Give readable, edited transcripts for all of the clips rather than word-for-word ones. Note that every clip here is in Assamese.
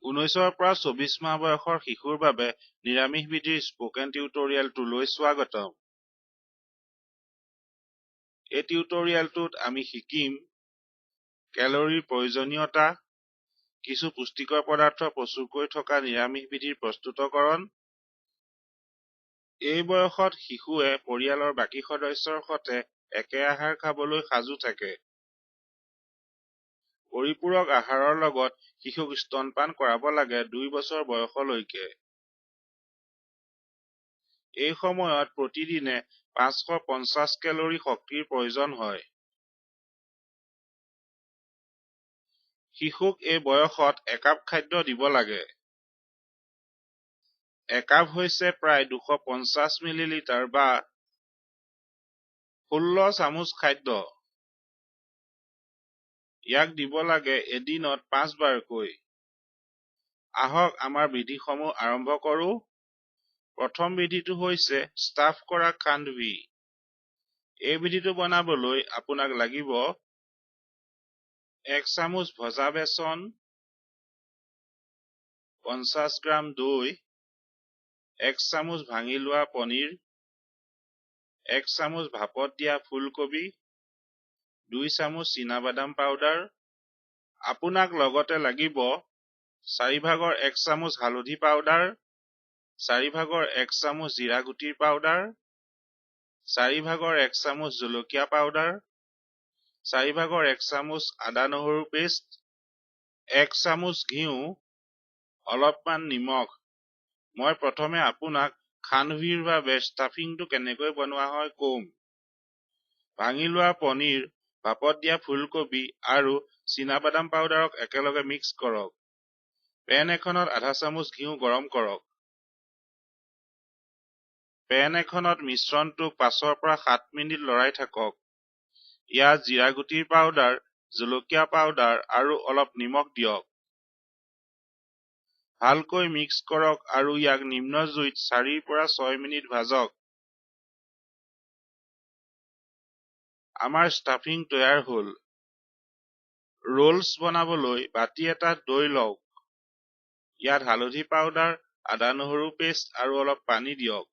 19ৰ পৰা 24 মাহ বয়সৰ শিশুৰ বাবে নিৰামিষ বিধিৰ স্পোকেন টিউটৰিয়েলটোলৈ স্বাগতম। এই টিউটৰিয়েলটোত আমি শিকিম কেলৰিৰ প্ৰয়োজনীয়তা, কিছু পুষ্টিকৰ পদাৰ্থ প্ৰচুৰকৈ থকা নিৰামিষ বিধিৰ প্ৰস্তুতকৰণ। এই বয়সত শিশুৱে পৰিয়ালৰ বাকী সদস্যৰ সৈতে একে আহাৰ খাবলৈ সাজু থাকে। পৰিপূৰক আহাৰৰ লগত শিশুক স্তনপান কৰাব লাগে 2 বছৰ বয়সলৈকে। এই সময়ত প্ৰতিদিনে 550 কেলৰি শক্তিৰ প্ৰয়োজন হয়। শিশুক এই বয়সত একাপ খাদ্য দিব লাগে। একাপ হৈছে প্ৰায় 250 মিলিলিটাৰ বা 16 চামুচ খাদ্য। ইয়াক দিব লাগে এদিনত 5 বাৰকৈ। আহক আমাৰ বিধিসমূহ আৰম্ভ কৰোঁ। প্ৰথম বিধিটো হৈছে ষ্টাফ কৰা খাণ্ডভি। এই বিধিটো বনাবলৈ আপোনাক লাগিব 1 চামুচ ভজা বেচন, 50 গ্ৰাম দৈ, 1 চামুচ ভাঙি লোৱা পনীৰ, 1 চামুচ ভাপত দিয়া ফুলকবি, 2 চামুচ চীনাবাদাম পাউডাৰ। আপোনাক লগতে লাগিব 4/1 চামুচ হালধি পাউডাৰ, 4/1 চামুচ জিৰা গুটিৰ পাউডাৰ, 4/1 চামুচ জলকীয়া পাউডাৰ, 4/1 চামুচ আদা নহৰু পেষ্ট, 1 চামুচ ঘিউ, অলপমান নিমখ। মই প্ৰথমে আপোনাক খাণ্ডভিৰ বাবে ষ্টাফিংটো কেনেকৈ বনোৱা হয় কম। ভাঙি লোৱা পনীৰ, ভাপত দিয়া ফুলকবি আৰু চীনাবাদাম পাউডাৰক একেলগে মিক্স কৰক। পেন এখনত আধা চামুচ ঘিউ গৰম কৰক। পেন এখনত মিশ্ৰণটোক 5 পৰা 7 মিনিট লৰাই থাকক। ইয়াত জিৰা গুটিৰ পাউডাৰ, জলকীয়া পাউডাৰ আৰু অলপ নিমখ দিয়ক। ভালকৈ মিক্স কৰক আৰু ইয়াক নিম্ন জুইত 4 পৰা 6 মিনিট ভাজক। আমাৰ ষ্টাফিং তৈয়াৰ হ'ল। ৰোলছ বনাবলৈ বাটি এটাত দৈ লওক। ইয়াত হালধি পাউডাৰ, আদা নহৰু পেষ্ট আৰু অলপ পানী দিয়ক।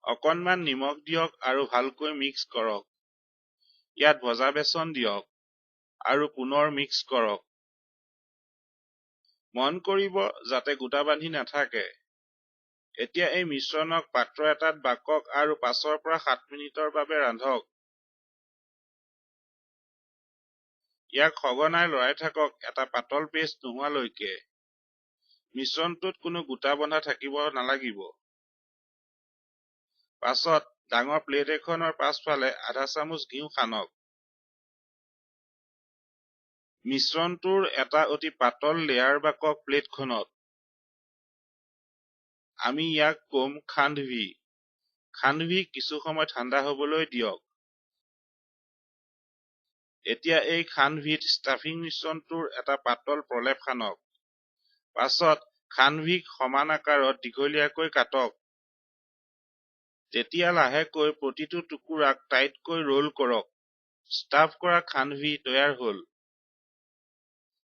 অকণমান নিমখ দিয়ক আৰু ভালকৈ মিক্স কৰক। ইয়াত ভজা বেচন দিয়ক আৰু পুনৰ মিক্স কৰক। মন কৰিব যাতে গোটা বান্ধি নাথাকে। এতিয়া এই মিশ্ৰণক পাত্ৰ এটাত বাকক আৰু 5 পৰা 7 মিনিটৰ বাবে ৰান্ধক। ইয়াক সঘনাই লৰাই থাকক এটা পাতল পেষ্ট নোহোৱালৈকে। মিশ্ৰণটোত কোনো গোটা বন্ধা থাকিব নালাগিব। পাছত ডাঙৰ প্লেট এখনৰ পাছফালে আধা চামুচ ঘিউ সানক। মিশ্ৰণটোৰ এটা অতি পাতল লেয়াৰ বাকক প্লেটখনত। আমি ইয়াক কম খাণ্ডভি। খাণ্ডভিক কিছু সময় ঠাণ্ডা হ'বলৈ দিয়ক। এতিয়া এই খাণ্ডভিত ষ্টাফিং মিশ্ৰণটোৰ এটা পাতল প্ৰলেপ সানক। পাছত খাণ্ডভিক সমান আকাৰত দীঘলীয়াকৈ কাটক। তেতিয়া লাহেকৈ প্ৰতিটো টুকুৰাক টাইটকৈ ৰোল কৰক। ষ্টাফ কৰা খাণ্ডভি তৈয়াৰ হ'ল।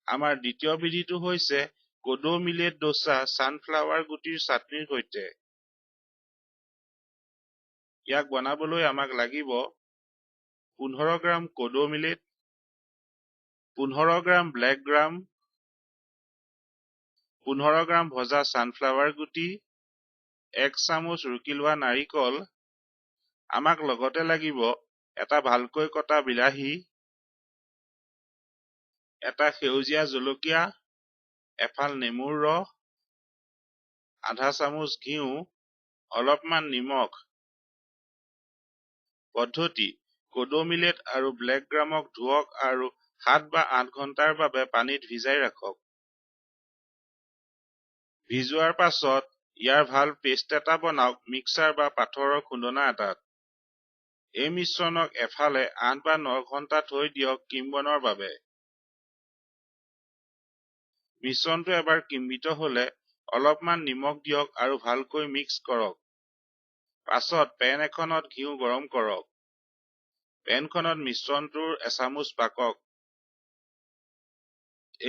আমাৰ দ্বিতীয় বিধিটো হৈছে কোডো মিলেট ডোছা ছানফ্লাৱাৰ গুটিৰ চাটনিৰ সৈতে। ইয়াক বনাবলৈ আমাক লাগিব 15 গ্ৰাম কোডো মিলেট, 15 গ্ৰাম ব্লেক গ্ৰাম, 15 গ্ৰাম ভজা ছানফ্লাৱাৰ গুটি, 1 চামুচ ৰুকি লোৱা নাৰিকল। আমাক লগতে লাগিব এটা ভালকৈ কটা বিলাহী, এটা সেউজীয়া জলকীয়া, এফাল নেমুৰ ৰস, আধা চামুচ ঘিউ, অলপমান নিমখ। পদ্ধতি: কোডো মিলেট আৰু ব্লেক গ্ৰামক ধুওক আৰু 7 বা 8 ঘণ্টাৰ বাবে পানীত ভিজাই ৰাখক। ভিজোৱাৰ পাছত ইয়াৰ ভাল পেষ্ট এটা বনাওক মিক্সাৰ বা পাথৰৰ খুন্দনা এটাত। এই মিশ্ৰণক এফালে 8 বা 9 ঘণ্টা থৈ দিয়ক কিম্বনৰ বাবে। মিশ্ৰণটো এবাৰ কিম্বিত হলে অলপমান নিমখ দিয়ক আৰু ভালকৈ মিক্স কৰক। পাছত পেন এখনত ঘিউ গৰম কৰক। পেনখনত মিশ্ৰণটোৰ এচামুচ বাকক।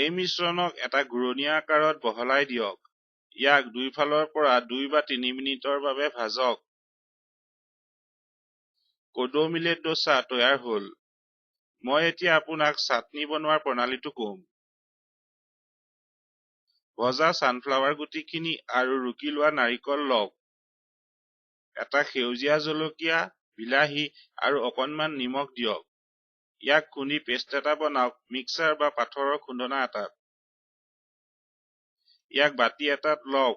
এই মিশ্ৰণক এটা ঘূৰণীয়া আকাৰত বহলাই দিয়ক। ইয়াক দুইফালৰ পৰা 2 বা 3 মিনিটৰ বাবে ভাজক। কোডো মিলেট ডোছা তৈয়াৰ হ'ল। মই এতিয়া আপোনাক চাটনি বনোৱাৰ প্ৰণালীটো কম। ভজা সানফ্লাৱাৰ গুটিখিনি আৰু ৰুকি লোৱা নাৰিকল লওক। এটা সেউজীয়া জলকীয়া, বিলাহী আৰু অকণমান নিমখ দিয়ক। ইয়াক খুন্দি পেষ্ট এটা বনাওক মিক্সাৰ বা পাথৰৰ খুন্দনা এটাত। ইয়াক বাতি এটাত লওক।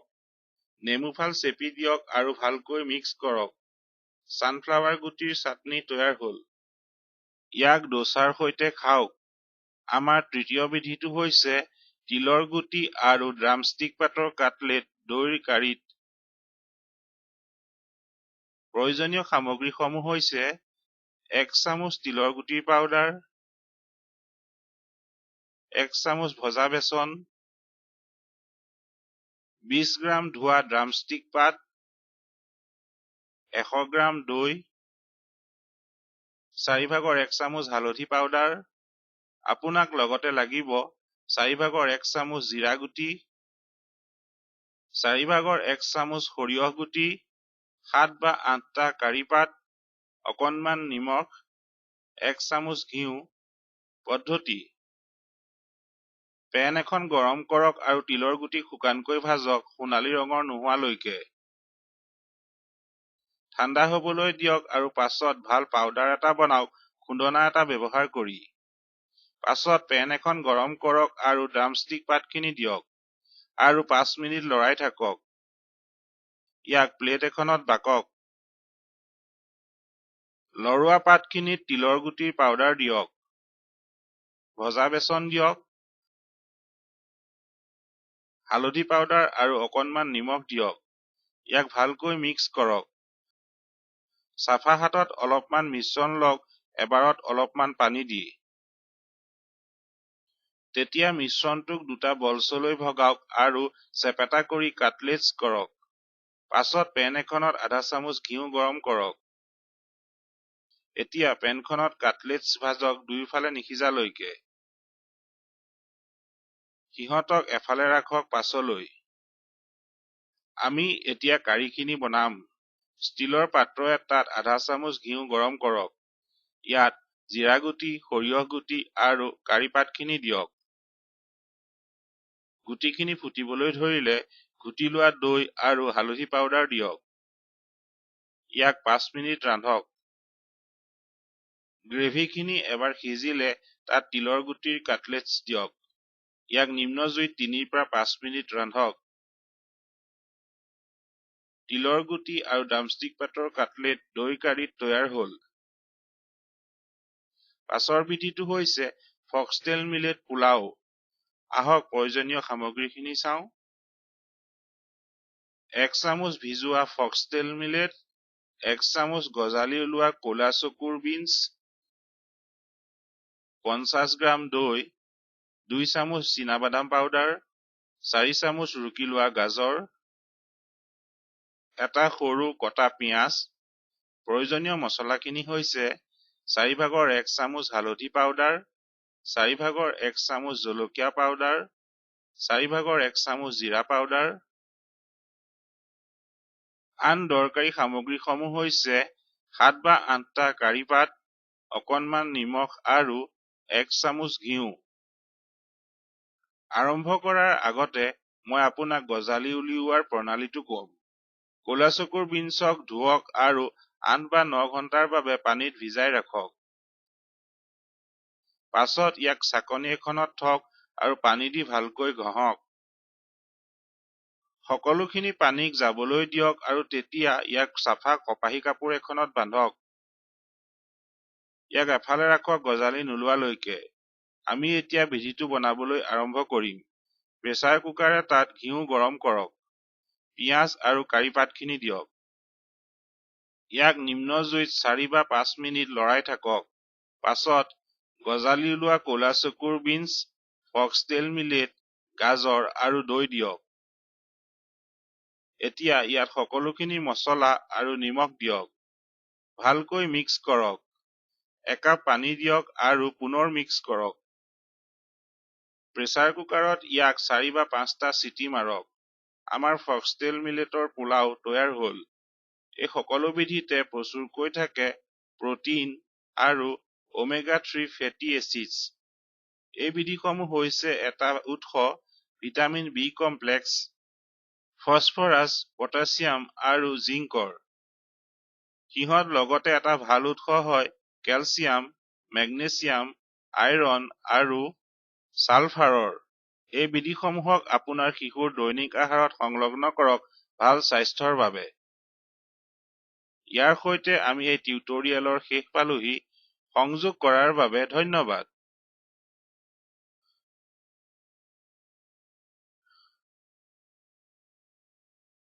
নেমুফাল চেপি দিয়ক আৰু ভালকৈ মিক্স কৰক। সানফ্লাৱাৰ গুটিৰ চাটনি তৈয়াৰ হ'ল। ইয়াক ডোছাৰ সৈতে খাওক। আমাৰ তৃতীয় বিধিটো হৈছে তিলৰ গুটি আৰু ড্ৰামষ্টিক পাতৰ কাটলেট দৈৰ কাৰীত। প্ৰয়োজনীয় সামগ্ৰীসমূহ হৈছে 1 চামুচ তিলৰ গুটিৰ পাউডাৰ, 1 চামুচ ভজা বেচন, 20 গ্ৰাম ধোৱা ড্ৰামষ্টিক পাত, 100 গ্ৰাম দৈ, 4/1 চামুচ হালধি পাউডাৰ। আপোনাক লগতে লাগিব 4/1 চামুচ জিৰা গুটি, 4/1 চামুচ সৰিয়হ গুটি, 7 বা 8টা কাৰি পাত, অকণমান নিমখ, 1 চামুচ ঘিউ। পদ্ধতি: পেন এখন গৰম কৰক আৰু তিলৰ গুটি শুকানকৈ ভাজক সোণালী ৰঙৰ নোহোৱালৈকে। ঠাণ্ডা হ'বলৈ দিয়ক আৰু পাছত ভাল পাউডাৰ এটা বনাওক খুন্দনা এটা ব্যৱহাৰ কৰি। পাছত পেন এখন গৰম কৰক আৰু ড্ৰামষ্টিক পাতখিনি দিয়ক আৰু 5 মিনিট লৰাই থাকক। ইয়াক প্লেট এখনত বাকক। লৰোৱা পাতখিনিত তিলৰ গুটিৰ পাউডাৰ দিয়ক। ভজা বেচন দিয়ক। হালধি পাউডাৰ আৰু অকণমান নিমখ দিয়ক। ইয়াক ভালকৈ মিক্স কৰক। চাফা হাতত অলপমান মিশ্ৰণ লওক এবাৰত অলপমান পানী দি। তেতিয়া মিশ্ৰণটোক দুটা বলছলৈ ভগাওক আৰু চেপেটা কৰি কাটলেটছ কৰক। পাছত পেন এখনত আধা চামুচ ঘিউ গৰম কৰক। এতিয়া পেনখনত কাটলেটছ ভাজক দুয়োফালে নিসিজালৈকে। সিহঁতক এফালে ৰাখক পাছলৈ। আমি এতিয়া কাৰীখিনি বনাম। ষ্টীলৰ পাত্ৰ এটাত আধা চামুচ ঘিউ গৰম কৰক। ইয়াত জিৰা গুটি, সৰিয়হ গুটি আৰু কাৰি পাতখিনি দিয়ক। গুটিখিনি ফুটিবলৈ ধৰিলে ঘুটি লোৱা দৈ আৰু হালধি পাউডাৰ দিয়ক। ইয়াক 5 মিনিট ৰান্ধক। গ্ৰেভিখিনি এবাৰ সিজিলে তাত তিলৰ গুটিৰ কাটলেটছ দিয়ক। ইয়াক নিম্ন জুইত 3 পৰা 5 মিনিট ৰান্ধক। তিলৰ গুটি আৰু ড্ৰামষ্টিক পাতৰ কাটলেট দৈ কাৰীত তৈয়াৰ হ'ল। পাছৰ বিধিটো হৈছে ফক্সটেল মিলেট পোলাও। আহক প্ৰয়োজনীয় সামগ্ৰীখিনি চাওঁ। 1 চামুচ ভিজোৱা ফক্সটেল মিলেট, 1 চামুচ গজালি ওলোৱা ক'লা চকুৰ বিনছ, 50 গ্ৰাম দৈ, 2 চামুচ চীনাবাদাম পাউডাৰ, 4 চামুচ ৰুকি লোৱা গাজৰ, এটা সৰু কটা পিঁয়াজ। প্ৰয়োজনীয় মছলাখিনি হৈছে 4/1 চামুচ হালধি পাউডাৰ, 4/1 চামুচ জলকীয়া পাউডাৰ, 4/1 চামুচ জিৰা পাউডাৰ। আন দৰকাৰী সামগ্ৰীসমূহ হৈছে 7 বা 8টা কাৰি পাত, অকণমান নিমখ আৰু 1 চামুচ ঘিউ। আৰম্ভ কৰাৰ আগতে মই আপোনাক গজালি উলিওৱাৰ প্ৰণালীটো কম। ক'লা চকুৰ বিনছক ধুৱক আৰু 8 বা 9 ঘণ্টাৰ বাবে পানীত ভিজাই ৰাখক। পাছত ইয়াক ছাকনি এখনত থওক আৰু পানী দি ভালকৈ ঘঁহক। সকলোখিনি পানীক যাবলৈ দিয়ক আৰু তেতিয়া ইয়াক চাফা কপাহী কাপোৰ এখনত বান্ধক। ইয়াক এফালে ৰাখক গজালি নোলোৱালৈকে। আমি এতিয়া বিধিটো বনাবলৈ আৰম্ভ কৰিম। প্ৰেছাৰ কুকাৰ এটাত ঘিউ গৰম কৰক। পিঁয়াজ আৰু কাৰি পাতখিনি দিয়ক। ইয়াক নিম্ন জুইত 4 বা 5 মিনিট লৰাই থাকক। পাছত গজালি ওলোৱা ক'লা চকুৰ বিনছ, ফক্সটেল মিলেট, গাজৰ আৰু দৈ দিয়ক। এতিয়া ইয়াত সকলোখিনি মছলা আৰু নিমখ দিয়ক। ভালকৈ মিক্স কৰক। 1 কাপ পানী দিয়ক আৰু পুনৰ মিক্স কৰক। প্ৰেছাৰ কুকাৰত ইয়াক 4 বা 5টা চিটি মাৰক। আমাৰ ফক্সটেল মিলেটৰ পোলাও তৈয়াৰ হ'ল। এই সকলো বিধিতে প্ৰচুৰকৈ থাকে প্ৰটিন আৰু ওমেগা 3 ফেটি এচিডছ। এই বিধিসমূহ হৈছে এটা উৎস vitamin B complex, phosphorus, potassium আৰু জিংকৰ। সিহঁত লগতে এটা ভাল উৎস হয় কেলছিয়াম, মেগনেছিয়াম, আইৰণ আৰু ছালফাৰৰ। এই বিধিসমূহক আপোনাৰ শিশুৰ দৈনিক আহাৰত সংলগ্ন কৰক ভাল স্বাস্থ্যৰ বাবে। ইয়াৰ সৈতে আমি এই টিউটৰিয়েলৰ শেষ পালোহি। সংযোগ কৰাৰ বাবে ধন্যবাদ।